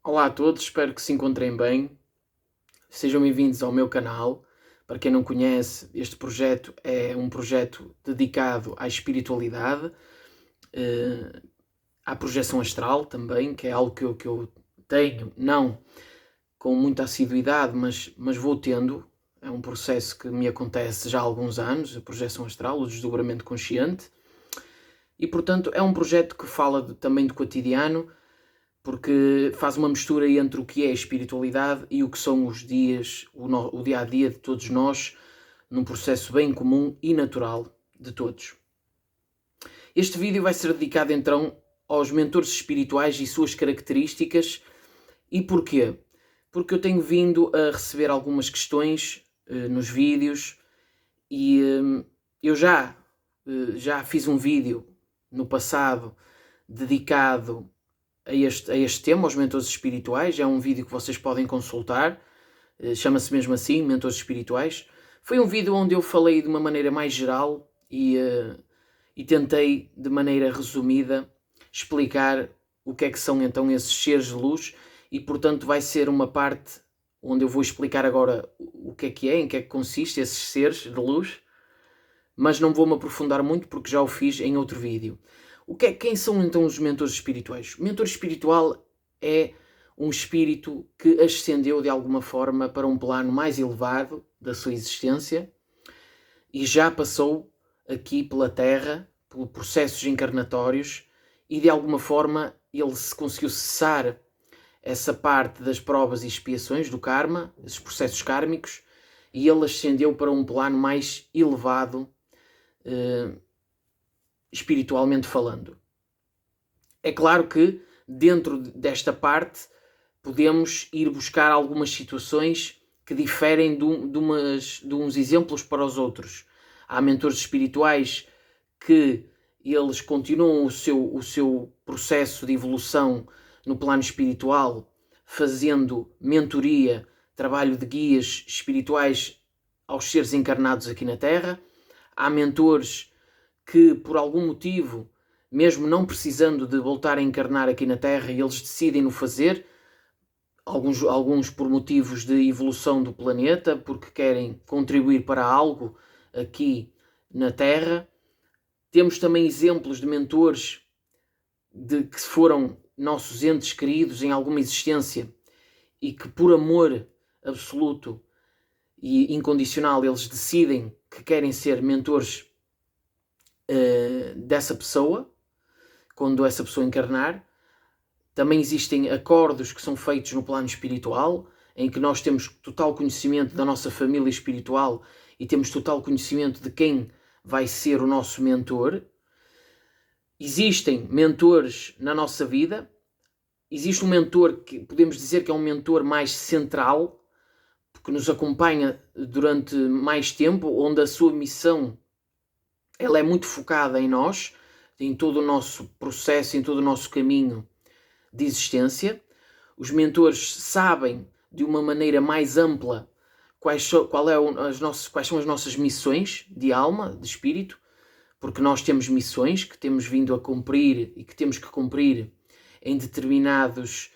Olá a todos, espero que se encontrem bem. Sejam bem-vindos ao meu canal. Para quem não conhece, este projeto é um projeto dedicado à espiritualidade, à projeção astral também, que é algo que eu tenho, não com muita assiduidade, mas vou tendo. É um processo que me acontece já há alguns anos, a projeção astral, o desdobramento consciente. E, portanto, é um projeto que fala também do cotidiano, porque faz uma mistura entre o que é a espiritualidade e o que são os dias, o dia-a-dia de todos nós, num processo bem comum e natural de todos. Este vídeo vai ser dedicado então aos mentores espirituais e suas características. E porquê? Porque eu tenho vindo a receber algumas questões nos vídeos e eu já fiz um vídeo no passado dedicado a este tema, aos mentores espirituais. É um vídeo que vocês podem consultar, chama-se mesmo assim, Mentores Espirituais. Foi um vídeo onde eu falei de uma maneira mais geral e tentei, de maneira resumida, explicar o que é que são então esses seres de luz e, portanto, vai ser uma parte onde eu vou explicar agora o que é, em que é que consiste esses seres de luz, mas não vou me aprofundar muito porque já o fiz em outro vídeo. Quem são então os mentores espirituais? O mentor espiritual é um espírito que ascendeu de alguma forma para um plano mais elevado da sua existência e já passou aqui pela Terra, por processos encarnatórios, e de alguma forma ele conseguiu cessar essa parte das provas e expiações do karma, esses processos kármicos, e ele ascendeu para um plano mais elevado, espiritualmente falando. É claro que dentro desta parte podemos ir buscar algumas situações que diferem de uns exemplos para os outros. Há mentores espirituais que eles continuam o seu processo de evolução no plano espiritual, fazendo mentoria, trabalho de guias espirituais aos seres encarnados aqui na Terra. Há mentores que, por algum motivo, mesmo não precisando de voltar a encarnar aqui na Terra, eles decidem no fazer, alguns por motivos de evolução do planeta, porque querem contribuir para algo aqui na Terra. Temos também exemplos de mentores que foram nossos entes queridos em alguma existência e que, por amor absoluto e incondicional, eles decidem que querem ser mentores dessa pessoa, quando essa pessoa encarnar. Também existem acordos que são feitos no plano espiritual, em que nós temos total conhecimento da nossa família espiritual e temos total conhecimento de quem vai ser o nosso mentor. Existem mentores na nossa vida. Existe um mentor que podemos dizer que é um mentor mais central, porque nos acompanha durante mais tempo, onde a sua missão ela é muito focada em nós, em todo o nosso processo, em todo o nosso caminho de existência. Os mentores sabem de uma maneira mais ampla quais são as nossas missões de alma, de espírito, porque nós temos missões que temos vindo a cumprir e que temos que cumprir em determinados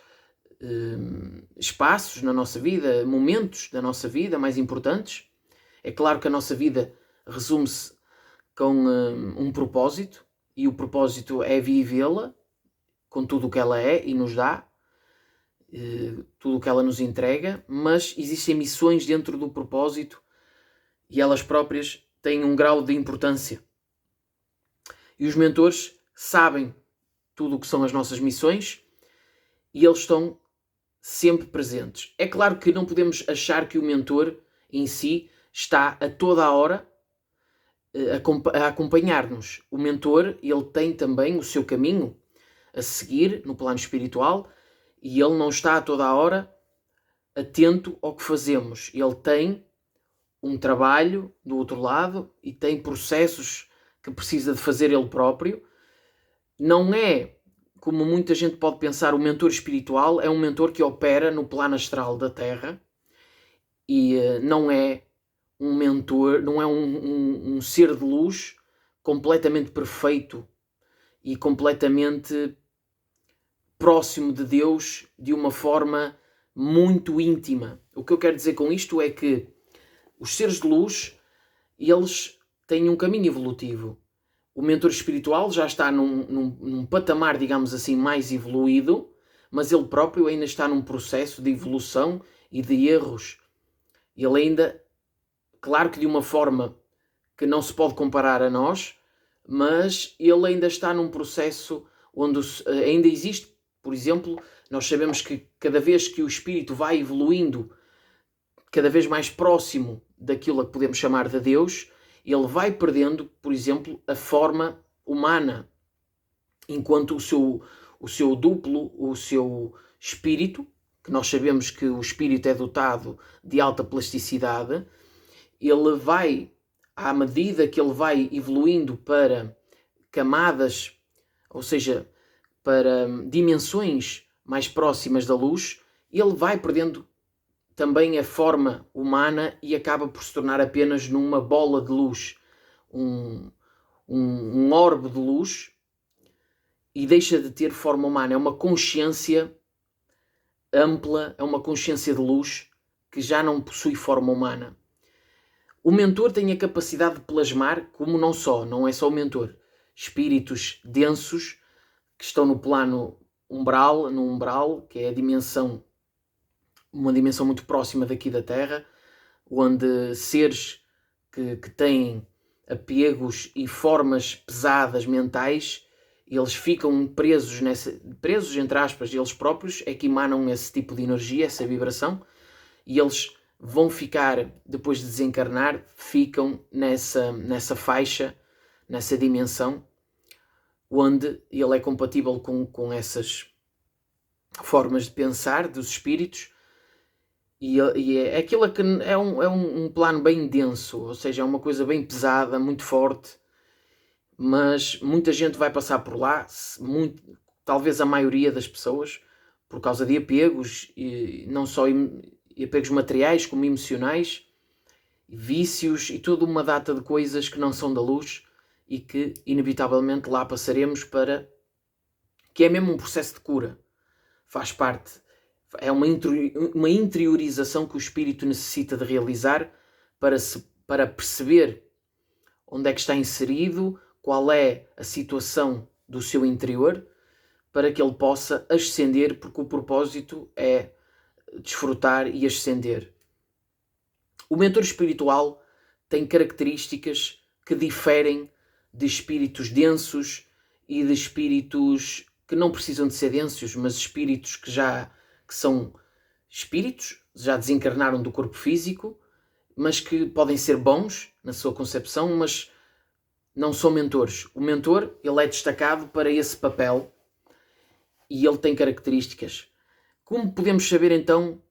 espaços na nossa vida, momentos da nossa vida mais importantes. É claro que a nossa vida resume-se com um propósito, e o propósito é vivê-la com tudo o que ela é e nos dá, tudo o que ela nos entrega, mas existem missões dentro do propósito e elas próprias têm um grau de importância. E os mentores sabem tudo o que são as nossas missões e eles estão sempre presentes. É claro que não podemos achar que o mentor em si está a toda a hora a acompanhar-nos. O mentor, ele tem também o seu caminho a seguir no plano espiritual e ele não está a toda a hora atento ao que fazemos. Ele tem um trabalho do outro lado e tem processos que precisa de fazer ele próprio. Não é, como muita gente pode pensar, o mentor espiritual é um mentor que opera no plano astral da Terra e não é um mentor, não é um ser de luz completamente perfeito e completamente próximo de Deus de uma forma muito íntima. O que eu quero dizer com isto é que os seres de luz, eles têm um caminho evolutivo. O mentor espiritual já está num patamar, digamos assim, mais evoluído, mas ele próprio ainda está num processo de evolução e de erros. Ele ainda, claro que de uma forma que não se pode comparar a nós, mas ele ainda está num processo onde ainda existe, por exemplo, nós sabemos que cada vez que o espírito vai evoluindo, cada vez mais próximo daquilo a que podemos chamar de Deus, ele vai perdendo, por exemplo, a forma humana, enquanto o seu duplo, o seu espírito, que nós sabemos que o espírito é dotado de alta plasticidade, ele vai, à medida que ele vai evoluindo para camadas, ou seja, para dimensões mais próximas da luz, ele vai perdendo também a forma humana e acaba por se tornar apenas numa bola de luz, um orbe de luz, e deixa de ter forma humana. É uma consciência ampla, é uma consciência de luz que já não possui forma humana. O mentor tem a capacidade de plasmar, como não é só o mentor, espíritos densos que estão no plano umbral, no umbral, que é a dimensão, uma dimensão muito próxima daqui da Terra, onde seres que têm apegos e formas pesadas mentais, eles ficam presos entre aspas, eles próprios é que emanam esse tipo de energia, essa vibração, e eles vão ficar, depois de desencarnar, ficam nessa faixa, nessa dimensão, onde ele é compatível com essas formas de pensar dos espíritos, e é aquilo que é um plano bem denso, ou seja, é uma coisa bem pesada, muito forte, mas muita gente vai passar por lá, talvez a maioria das pessoas, por causa de apegos, e não só apegos materiais como emocionais, vícios e toda uma data de coisas que não são da luz e que inevitavelmente lá passaremos que é mesmo um processo de cura, faz parte, é uma interiorização que o espírito necessita de realizar para perceber onde é que está inserido, qual é a situação do seu interior, para que ele possa ascender, porque o propósito é desfrutar e ascender. O mentor espiritual tem características que diferem de espíritos densos e de espíritos que não precisam de ser densos, mas espíritos que são espíritos, já desencarnaram do corpo físico, mas que podem ser bons na sua concepção, mas não são mentores. O mentor, ele é destacado para esse papel e ele tem características. Como podemos saber então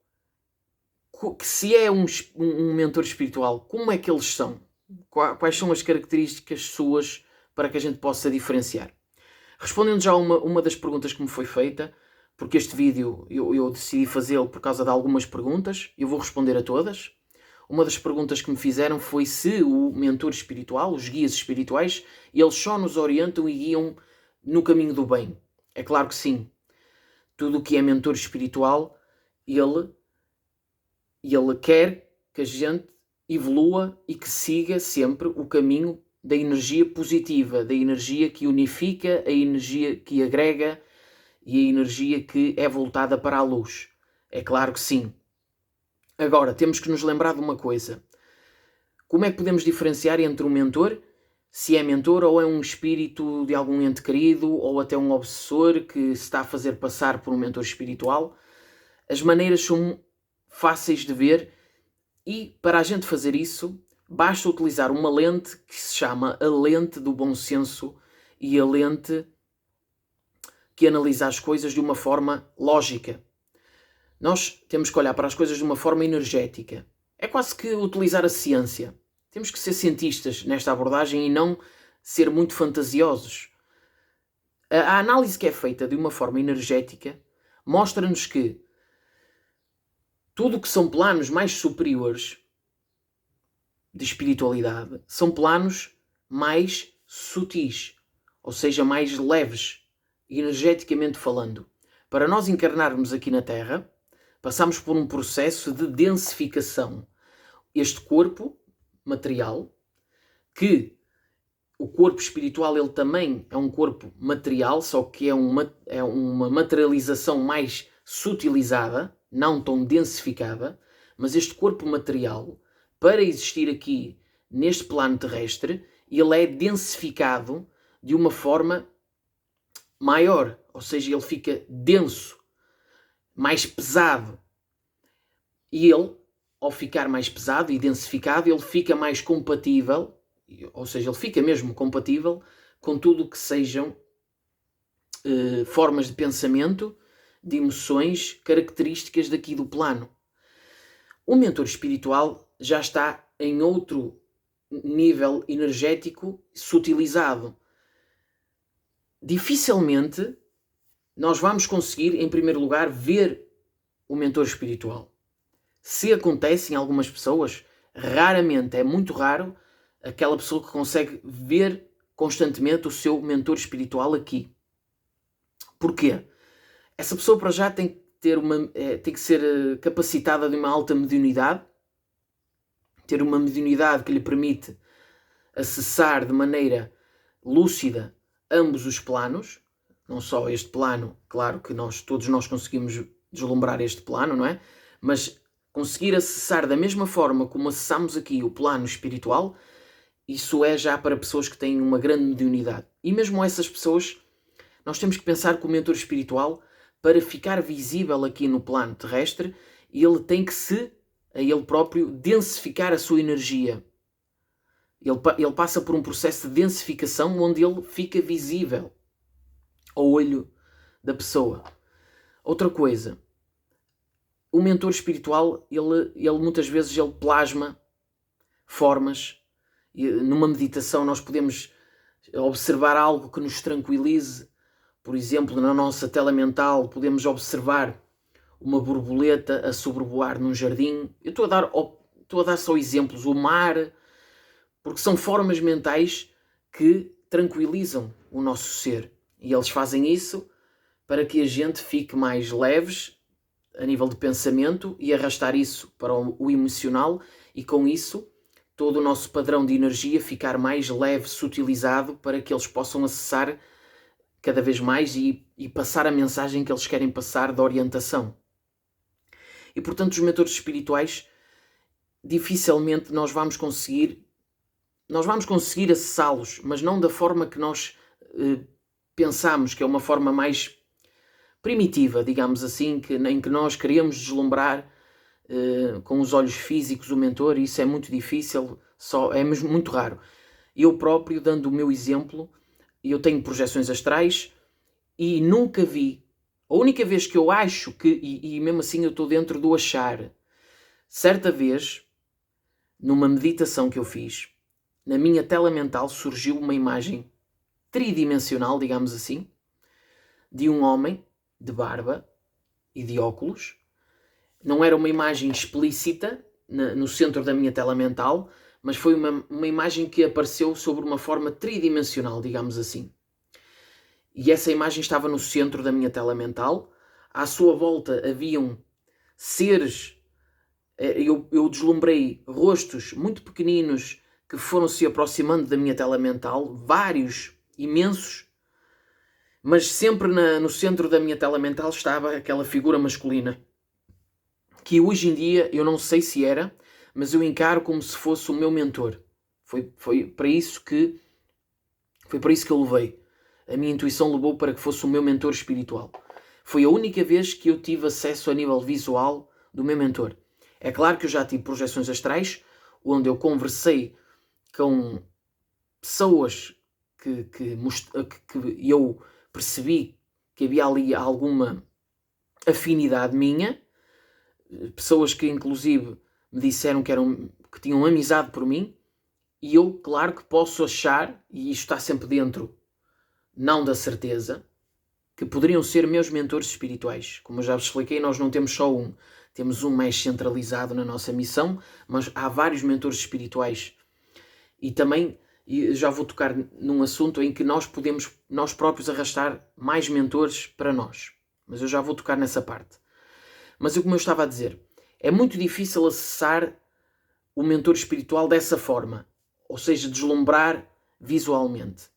que se é um mentor espiritual, como é que eles são? Quais são as características suas para que a gente possa diferenciar? Respondendo já a uma das perguntas que me foi feita, porque este vídeo eu decidi fazê-lo por causa de algumas perguntas, eu vou responder a todas. Uma das perguntas que me fizeram foi se o mentor espiritual, os guias espirituais, eles só nos orientam e guiam no caminho do bem. É claro que sim. Tudo o que é mentor espiritual, ele quer que a gente evolua e que siga sempre o caminho da energia positiva, da energia que unifica, a energia que agrega e a energia que é voltada para a luz. É claro que sim. Agora, temos que nos lembrar de uma coisa. Como é que podemos diferenciar entre um mentor, se é mentor ou é um espírito de algum ente querido ou até um obsessor que se está a fazer passar por um mentor espiritual? As maneiras são fáceis de ver e para a gente fazer isso basta utilizar uma lente que se chama a lente do bom senso e a lente que analisa as coisas de uma forma lógica. Nós temos que olhar para as coisas de uma forma energética. É quase que utilizar a ciência. Temos que ser cientistas nesta abordagem e não ser muito fantasiosos. A análise que é feita de uma forma energética mostra-nos que tudo o que são planos mais superiores de espiritualidade são planos mais sutis, ou seja, mais leves, energeticamente falando. para nós encarnarmos aqui na Terra, passamos por um processo de densificação. Este corpo material, que o corpo espiritual ele também é um corpo material, só que é uma materialização mais sutilizada, não tão densificada, mas este corpo material, para existir aqui neste plano terrestre, ele é densificado de uma forma maior, ou seja, ele fica denso, mais pesado. E ele, ao ficar mais pesado e densificado, ele fica mais compatível, ou seja, ele fica mesmo compatível com tudo que sejam formas de pensamento, de emoções, características daqui do plano. O mentor espiritual já está em outro nível energético sutilizado. Dificilmente nós vamos conseguir, em primeiro lugar, ver o mentor espiritual. Se acontece em algumas pessoas, raramente, é muito raro, aquela pessoa que consegue ver constantemente o seu mentor espiritual aqui. Porquê? Essa pessoa para já tem que ser capacitada de uma alta mediunidade, ter uma mediunidade que lhe permite acessar de maneira lúcida ambos os planos, não só este plano, claro que todos nós conseguimos deslumbrar este plano, não é? Mas conseguir acessar da mesma forma como acessamos aqui o plano espiritual, isso é já para pessoas que têm uma grande mediunidade. E mesmo essas pessoas, nós temos que pensar que o mentor espiritual, para ficar visível aqui no plano terrestre, ele tem que a ele próprio, densificar a sua energia. Ele passa por um processo de densificação onde ele fica visível ao olho da pessoa. Outra coisa, o mentor espiritual, ele muitas vezes ele plasma formas. Numa meditação nós podemos observar algo que nos tranquilize. Por exemplo, na nossa tela mental podemos observar uma borboleta a sobrevoar num jardim. Eu estou a dar só exemplos, o mar, porque são formas mentais que tranquilizam o nosso ser. E eles fazem isso para que a gente fique mais leves a nível de pensamento e arrastar isso para o emocional e com isso todo o nosso padrão de energia ficar mais leve, sutilizado, para que eles possam acessar cada vez mais e passar a mensagem que eles querem passar da orientação. E portanto os mentores espirituais dificilmente nós vamos conseguir acessá-los, mas não da forma que nós pensamos, que é uma forma mais primitiva, digamos assim, em que nós queremos deslumbrar com os olhos físicos o mentor, e isso é muito difícil, é mesmo muito raro. Eu próprio, dando o meu exemplo, eu tenho projeções astrais e nunca vi, a única vez que eu acho que, e mesmo assim eu estou dentro do achar, certa vez, numa meditação que eu fiz, na minha tela mental surgiu uma imagem tridimensional, digamos assim, de um homem de barba e de óculos. Não era uma imagem explícita no centro da minha tela mental, mas foi uma imagem que apareceu sobre uma forma tridimensional, digamos assim. E essa imagem estava no centro da minha tela mental. À sua volta haviam seres, eu deslumbrei rostos muito pequeninos que foram se aproximando da minha tela mental, vários, imensos, mas sempre no centro da minha tela mental estava aquela figura masculina, que hoje em dia eu não sei se era, mas eu encaro como se fosse o meu mentor. Foi para isso que eu levei. A minha intuição levou para que fosse o meu mentor espiritual. Foi a única vez que eu tive acesso a nível visual do meu mentor. É claro que eu já tive projeções astrais, onde eu conversei com pessoas que eu percebi que havia ali alguma afinidade minha, pessoas que inclusive me disseram que tinham amizade por mim, e eu, claro que posso achar, e isto está sempre dentro, não da certeza, que poderiam ser meus mentores espirituais. Como eu já vos expliquei, nós não temos só um, temos um mais centralizado na nossa missão, mas há vários mentores espirituais. E também já vou tocar num assunto em que nós podemos, nós próprios, arrastar mais mentores para nós. mas eu já vou tocar nessa parte. Mas como eu estava a dizer, é muito difícil acessar o mentor espiritual dessa forma, ou seja, deslumbrar visualmente.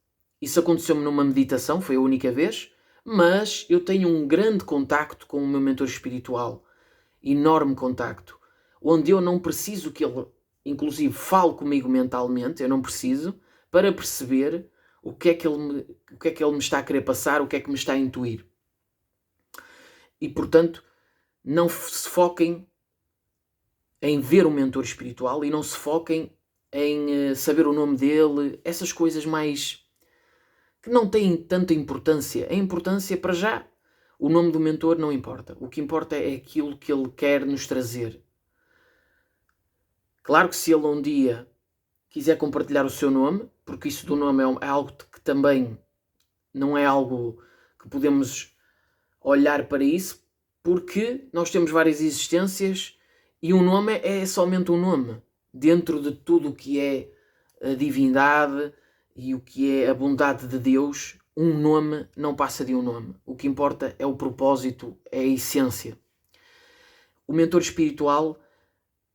Isso aconteceu-me numa meditação, foi a única vez, mas eu tenho um grande contacto com o meu mentor espiritual, enorme contacto, onde eu não preciso que ele, inclusive, fale comigo mentalmente, eu não preciso, para perceber o que é que ele me está a querer passar, o que é que me está a intuir. E, portanto, não se foquem em ver o mentor espiritual e não se foquem em saber o nome dele, essas coisas mais que não têm tanta importância. A importância, para já, o nome do mentor não importa. O que importa é aquilo que ele quer nos trazer. Claro que se ele um dia quiser compartilhar o seu nome, porque isso do nome é algo que também não é algo que podemos olhar para isso, porque nós temos várias existências e um nome é somente um nome. Dentro de tudo o que é a divindade e o que é a bondade de Deus, um nome não passa de um nome. O que importa é o propósito, é a essência. O mentor espiritual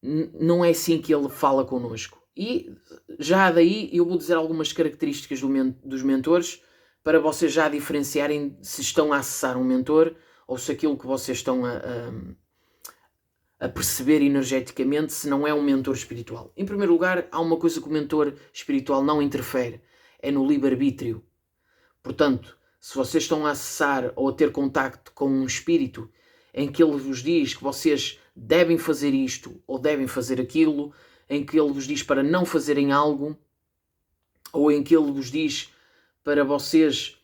não é assim que ele fala connosco. E já daí eu vou dizer algumas características dos mentores para vocês já diferenciarem se estão a acessar um mentor ou se aquilo que vocês estão a perceber energeticamente se não é um mentor espiritual. Em primeiro lugar, há uma coisa que o mentor espiritual não interfere, é no livre-arbítrio. Portanto, se vocês estão a acessar ou a ter contacto com um espírito em que ele vos diz que vocês devem fazer isto ou devem fazer aquilo, em que ele vos diz para não fazerem algo, ou em que ele vos diz para vocês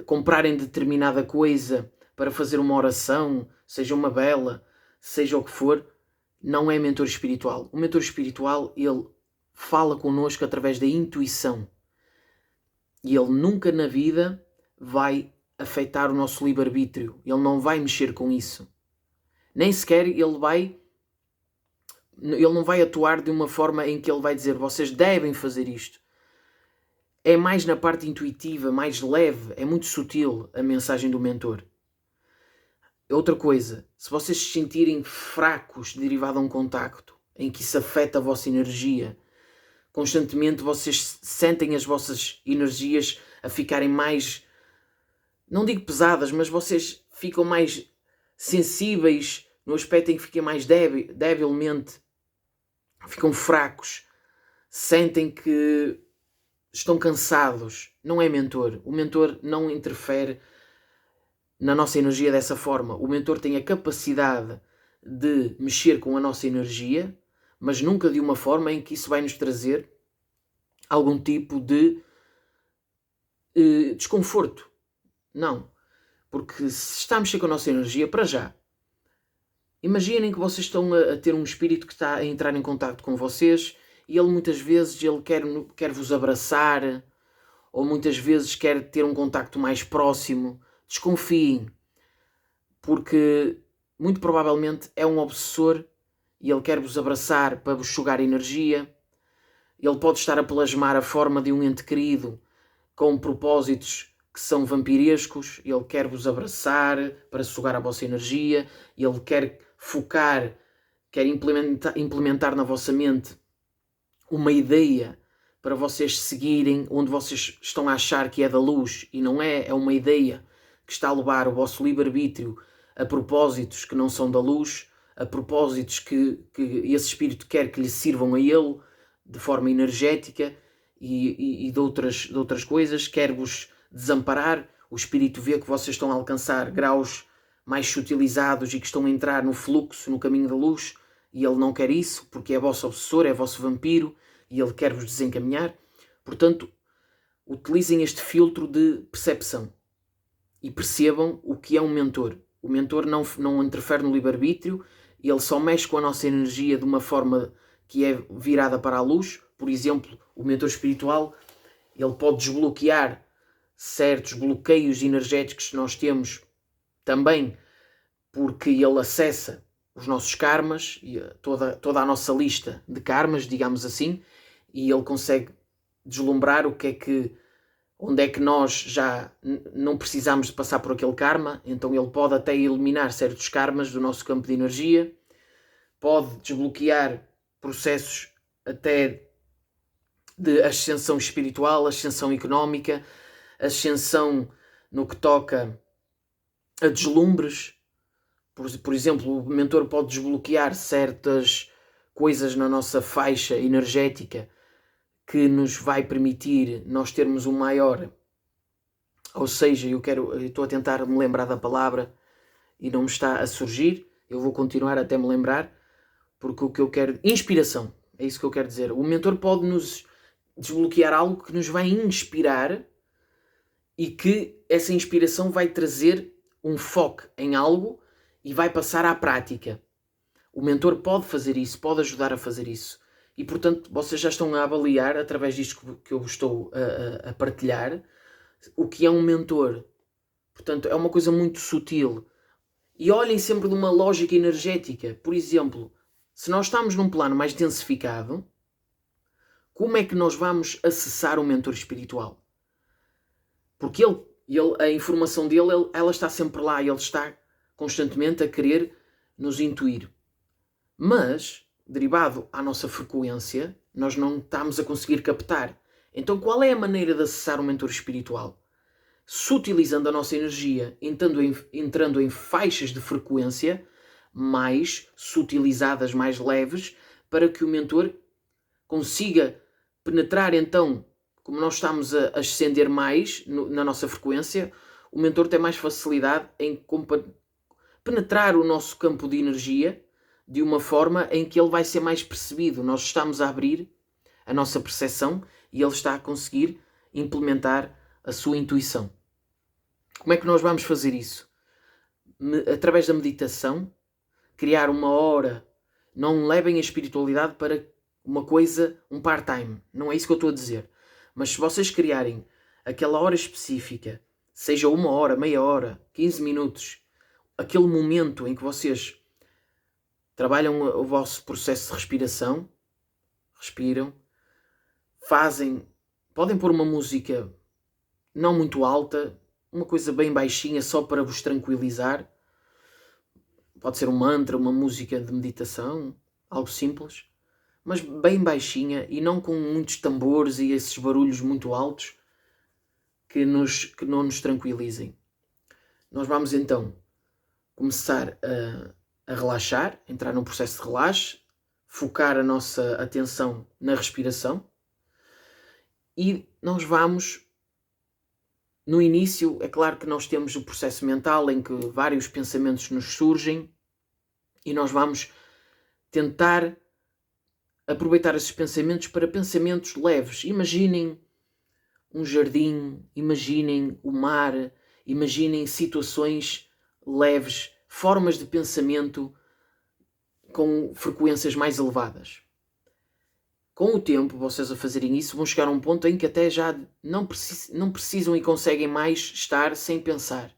comprarem determinada coisa para fazer uma oração, seja uma vela, seja o que for, não é mentor espiritual. O mentor espiritual, ele fala connosco através da intuição. E ele nunca na vida vai afetar o nosso livre-arbítrio. Ele não vai mexer com isso. Nem sequer ele não vai atuar de uma forma em que ele vai dizer vocês devem fazer isto. É mais na parte intuitiva, mais leve, é muito sutil a mensagem do mentor. Outra coisa, se vocês se sentirem fracos derivado a um contacto, em que isso afeta a vossa energia, constantemente vocês sentem as vossas energias a ficarem mais, não digo pesadas, mas vocês ficam mais sensíveis no aspecto em que fiquem mais debilmente, ficam fracos, sentem que estão cansados. Não é mentor. O mentor não interfere na nossa energia dessa forma. O mentor tem a capacidade de mexer com a nossa energia, mas nunca de uma forma em que isso vai nos trazer algum tipo de desconforto. Não. Porque se está a mexer com a nossa energia, para já, imaginem que vocês estão a ter um espírito que está a entrar em contato com vocês e ele muitas vezes quer vos abraçar ou muitas vezes quer ter um contacto mais próximo. Desconfiem, porque muito provavelmente é um obsessor e ele quer vos abraçar para vos sugar energia. Ele pode estar a plasmar a forma de um ente querido com propósitos que são vampirescos. Ele quer vos abraçar para sugar a vossa energia. Ele quer focar, quer implementar na vossa mente uma ideia para vocês seguirem, onde vocês estão a achar que é da luz e não é, é uma ideia que está a levar o vosso livre-arbítrio a propósitos que não são da luz, a propósitos que esse espírito quer que lhe sirvam a ele de forma energética e de outras coisas, quer-vos desamparar. O espírito vê que vocês estão a alcançar graus mais sutilizados e que estão a entrar no fluxo, no caminho da luz, e ele não quer isso, porque é vosso obsessor, é vosso vampiro, e ele quer vos desencaminhar. Portanto, utilizem este filtro de percepção e percebam o que é um mentor. O mentor não interfere no livre-arbítrio, ele só mexe com a nossa energia de uma forma que é virada para a luz. Por exemplo, o mentor espiritual, ele pode desbloquear certos bloqueios energéticos que nós temos também, porque ele acessa os nossos karmas, toda a nossa lista de karmas, digamos assim, e ele consegue deslumbrar o que é que onde é que nós já não precisamos de passar por aquele karma, então ele pode até eliminar certos karmas do nosso campo de energia, pode desbloquear processos até de ascensão espiritual, ascensão económica, ascensão no que toca a deslumbres. Por exemplo, o mentor pode desbloquear certas coisas na nossa faixa energética que nos vai permitir nós termos um maior, ou seja, eu estou a tentar me lembrar da palavra e não me está a surgir, eu vou continuar até me lembrar, porque o que eu quero, inspiração, é isso que eu quero dizer. O mentor pode nos desbloquear algo que nos vai inspirar e que essa inspiração vai trazer um foco em algo e vai passar à prática. O mentor pode fazer isso, pode ajudar a fazer isso. E, portanto, vocês já estão a avaliar, através disto que eu estou a partilhar, o que é um mentor. Portanto, é uma coisa muito sutil. E olhem sempre de uma lógica energética. Por exemplo, se nós estamos num plano mais densificado, como é que nós vamos acessar o mentor espiritual? Porque a informação dele, ela está sempre lá, ele está constantemente a querer nos intuir. Mas, derivado à nossa frequência, nós não estamos a conseguir captar. Então, qual é a maneira de acessar o mentor espiritual? Sutilizando a nossa energia, entrando em faixas de frequência mais sutilizadas, mais leves, para que o mentor consiga penetrar. Então, como nós estamos a ascender mais na nossa frequência, o mentor tem mais facilidade em penetrar o nosso campo de energia de uma forma em que ele vai ser mais percebido. Nós estamos a abrir a nossa percepção e ele está a conseguir implementar a sua intuição. Como é que nós vamos fazer isso? Através da meditação, criar uma hora. Não levem a espiritualidade para uma coisa, um part-time. Não é isso que eu estou a dizer. Mas se vocês criarem aquela hora específica, seja 1 hora, meia hora, 15 minutos, aquele momento em que vocês trabalham o vosso processo de respiração, respiram, podem pôr uma música não muito alta, uma coisa bem baixinha só para vos tranquilizar. Pode ser um mantra, uma música de meditação, algo simples, mas bem baixinha e não com muitos tambores e esses barulhos muito altos que não nos tranquilizem. Nós vamos então começar a relaxar, entrar num processo de relaxe, focar a nossa atenção na respiração e nós vamos, no início, é claro que nós temos o processo mental em que vários pensamentos nos surgem e nós vamos tentar aproveitar esses pensamentos para pensamentos leves. Imaginem um jardim, imaginem o mar, imaginem situações leves, formas de pensamento com frequências mais elevadas. Com o tempo, vocês a fazerem isso, vão chegar a um ponto em que até já não precisam e conseguem mais estar sem pensar.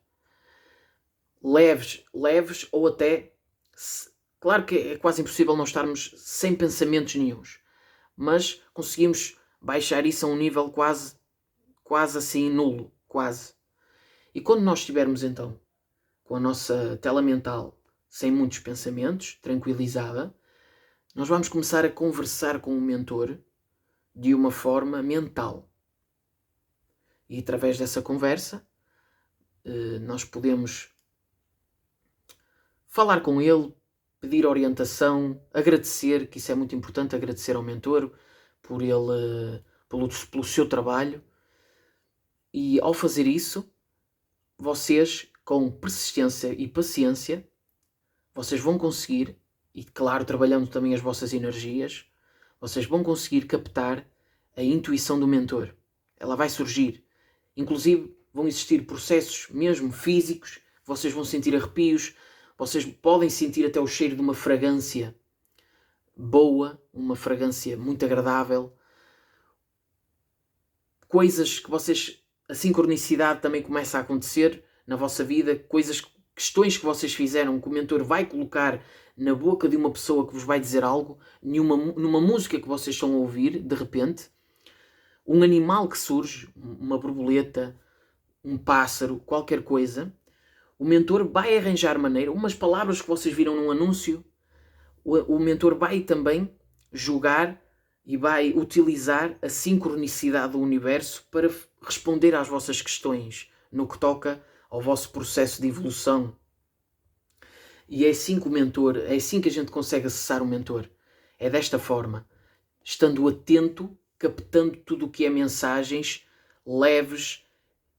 Leves ou até... Claro que é quase impossível não estarmos sem pensamentos nenhuns, mas conseguimos baixar isso a um nível quase assim nulo, quase. E quando nós estivermos então com a nossa tela mental sem muitos pensamentos, tranquilizada, nós vamos começar a conversar com o mentor de uma forma mental. E através dessa conversa, nós podemos falar com ele, pedir orientação, agradecer, que isso é muito importante, agradecer ao mentor pelo seu trabalho. E ao fazer isso, vocês, com persistência e paciência, vocês vão conseguir, e claro, trabalhando também as vossas energias, vocês vão conseguir captar a intuição do mentor. Ela vai surgir. Inclusive, vão existir processos mesmo físicos, vocês vão sentir arrepios, vocês podem sentir até o cheiro de uma fragrância boa, uma fragrância muito agradável. Coisas que vocês... A sincronicidade também começa a acontecer na vossa vida, questões que vocês fizeram, que o mentor vai colocar na boca de uma pessoa que vos vai dizer algo, numa música que vocês estão a ouvir, de repente, um animal que surge, uma borboleta, um pássaro, qualquer coisa, o mentor vai arranjar maneira, umas palavras que vocês viram num anúncio, o mentor vai também jogar e vai utilizar a sincronicidade do universo para responder às vossas questões no que toca ao vosso processo de evolução. E é assim que é assim que a gente consegue acessar o mentor. É desta forma, estando atento, captando tudo o que é mensagens leves,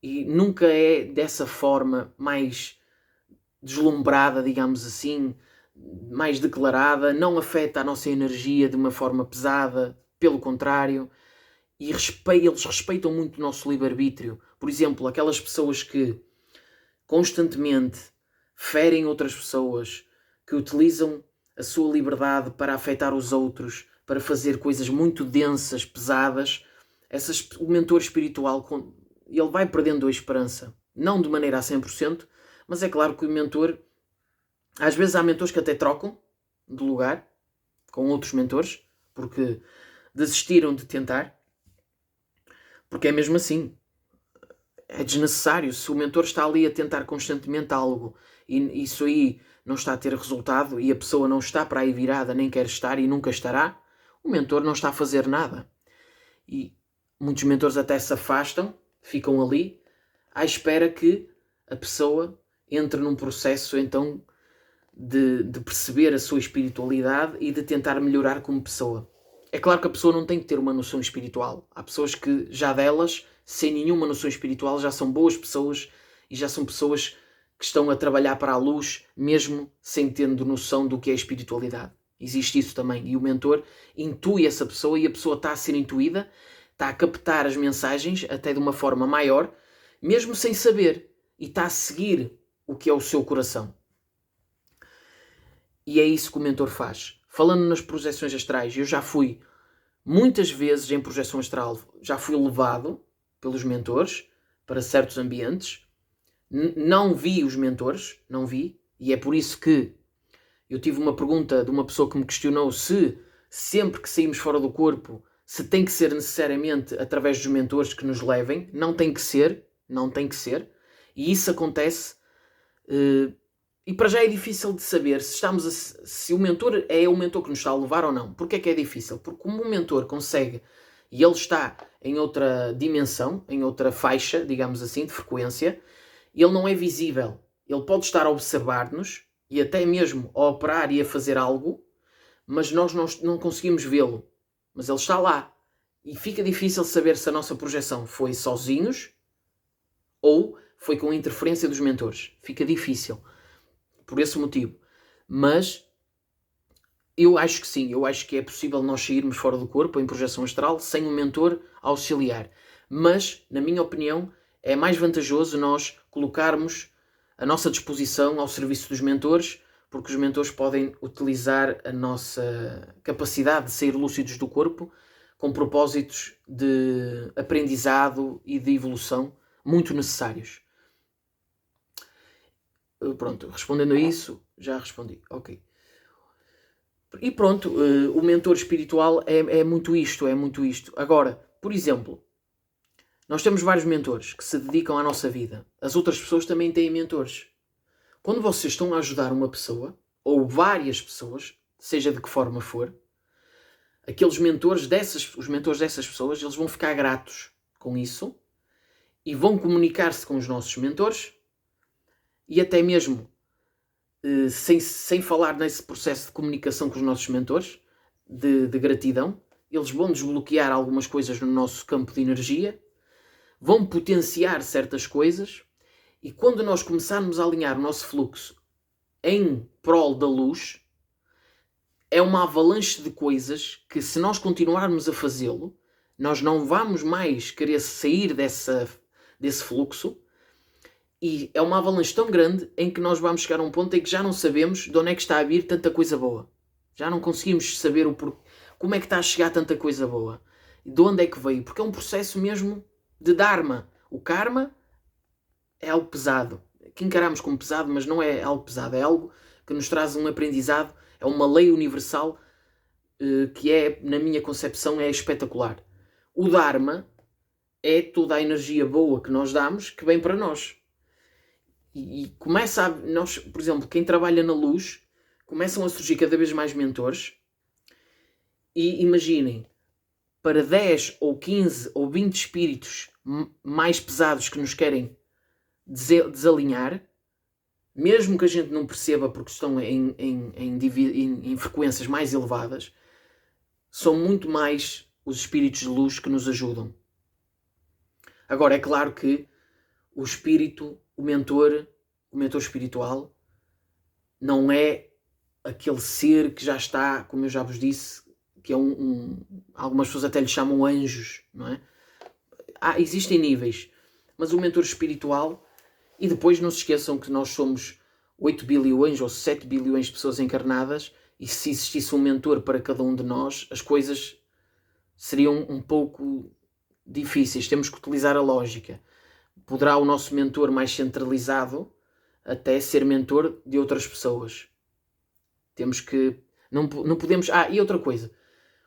e nunca é dessa forma mais deslumbrada, digamos assim, mais declarada, não afeta a nossa energia de uma forma pesada, pelo contrário, e eles respeitam muito o nosso livre-arbítrio. Por exemplo, aquelas pessoas que constantemente ferem outras pessoas, que utilizam a sua liberdade para afetar os outros, para fazer coisas muito densas, pesadas, o mentor espiritual, ele vai perdendo a esperança. Não de maneira a 100%, mas é claro que o mentor, às vezes há mentores que até trocam de lugar com outros mentores, porque desistiram de tentar, porque é mesmo assim. É desnecessário. Se o mentor está ali a tentar constantemente algo e isso aí não está a ter resultado e a pessoa não está para aí virada, nem quer estar e nunca estará, o mentor não está a fazer nada. E muitos mentores até se afastam, ficam ali, à espera que a pessoa entre num processo então de perceber a sua espiritualidade e de tentar melhorar como pessoa. É claro que a pessoa não tem que ter uma noção espiritual. Há pessoas que já delas, sem nenhuma noção espiritual, já são boas pessoas e já são pessoas que estão a trabalhar para a luz, mesmo sem tendo noção do que é espiritualidade. Existe isso também. E o mentor intui essa pessoa e a pessoa está a ser intuída, está a captar as mensagens até de uma forma maior, mesmo sem saber. E está a seguir o que é o seu coração. E é isso que o mentor faz. Falando nas projeções astrais, eu já fui muitas vezes em projeção astral, já fui levado pelos mentores para certos ambientes. Não vi os mentores, não vi. E é por isso que eu tive uma pergunta de uma pessoa que me questionou se sempre que saímos fora do corpo, se tem que ser necessariamente através dos mentores que nos levem. Não tem que ser, não tem que ser. E isso acontece... E para já é difícil de saber se o mentor é o mentor que nos está a levar ou não. Porquê é que é difícil? Porque como o mentor consegue, e ele está em outra dimensão, em outra faixa, digamos assim, de frequência, ele não é visível. Ele pode estar a observar-nos e até mesmo a operar e a fazer algo, mas nós não conseguimos vê-lo. Mas ele está lá. E fica difícil saber se a nossa projeção foi sozinhos ou foi com a interferência dos mentores. Fica difícil. Por esse motivo. Mas eu acho que sim, eu acho que é possível nós sairmos fora do corpo em projeção astral sem um mentor auxiliar. Mas, na minha opinião, é mais vantajoso nós colocarmos a nossa disposição ao serviço dos mentores, porque os mentores podem utilizar a nossa capacidade de sair lúcidos do corpo com propósitos de aprendizado e de evolução muito necessários. Pronto, respondendo a isso, já respondi. Ok. E pronto, o mentor espiritual é muito isto, é muito isto. Agora, por exemplo, nós temos vários mentores que se dedicam à nossa vida. As outras pessoas também têm mentores. Quando vocês estão a ajudar uma pessoa, ou várias pessoas, seja de que forma for, os mentores dessas pessoas, eles vão ficar gratos com isso e vão comunicar-se com os nossos mentores. E até mesmo, sem falar nesse processo de comunicação com os nossos mentores, de gratidão, eles vão desbloquear algumas coisas no nosso campo de energia, vão potenciar certas coisas, e quando nós começarmos a alinhar o nosso fluxo em prol da luz, é uma avalanche de coisas que, se nós continuarmos a fazê-lo, nós não vamos mais querer sair desse fluxo. E é uma avalanche tão grande em que nós vamos chegar a um ponto em que já não sabemos de onde é que está a vir tanta coisa boa. Já não conseguimos saber como é que está a chegar tanta coisa boa. De onde é que veio? Porque é um processo mesmo de Dharma. O Karma é algo pesado. Que encaramos como pesado, mas não é algo pesado. É algo que nos traz um aprendizado. É uma lei universal que é, na minha concepção, é espetacular. O Dharma é toda a energia boa que nós damos que vem para nós. E começa a... Nós, por exemplo, quem trabalha na luz, começam a surgir cada vez mais mentores. E imaginem, para 10 ou 15 ou 20 espíritos mais pesados que nos querem desalinhar, mesmo que a gente não perceba porque estão em frequências mais elevadas, são muito mais os espíritos de luz que nos ajudam. Agora, é claro que o espírito, o mentor espiritual, não é aquele ser que já está, como eu já vos disse, que é algumas pessoas até lhe chamam anjos, não é? Existem níveis, mas o mentor espiritual, e depois não se esqueçam que nós somos 8 bilhões ou 7 bilhões de pessoas encarnadas, e se existisse um mentor para cada um de nós, as coisas seriam um pouco difíceis. Temos que utilizar a lógica. Poderá o nosso mentor mais centralizado até ser mentor de outras pessoas. Temos que... Não podemos... e outra coisa.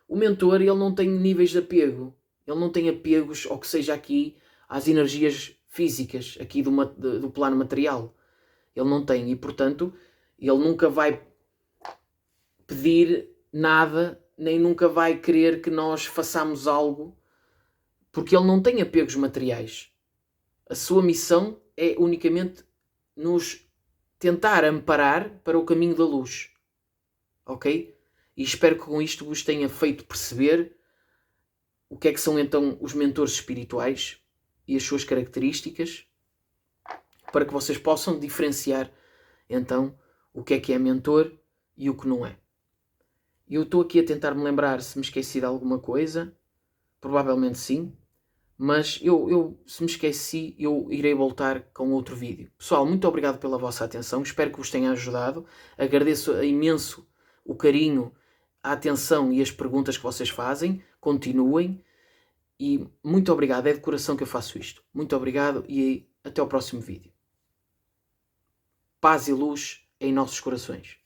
O mentor, ele não tem níveis de apego. Ele não tem apegos ao que seja aqui às energias físicas, aqui do plano material. Ele não tem. E, portanto, ele nunca vai pedir nada, nem nunca vai querer que nós façamos algo, porque ele não tem apegos materiais. A sua missão é unicamente nos tentar amparar para o caminho da luz. Ok? E espero que com isto vos tenha feito perceber o que é que são então os mentores espirituais e as suas características, para que vocês possam diferenciar então o que é mentor e o que não é. Eu estou aqui a tentar me lembrar se me esqueci de alguma coisa, provavelmente sim, mas se me esqueci, eu irei voltar com outro vídeo. Pessoal, muito obrigado pela vossa atenção, espero que vos tenha ajudado, agradeço imenso o carinho, a atenção e as perguntas que vocês fazem, continuem, e muito obrigado, é de coração que eu faço isto. Muito obrigado e até ao próximo vídeo. Paz e luz em nossos corações.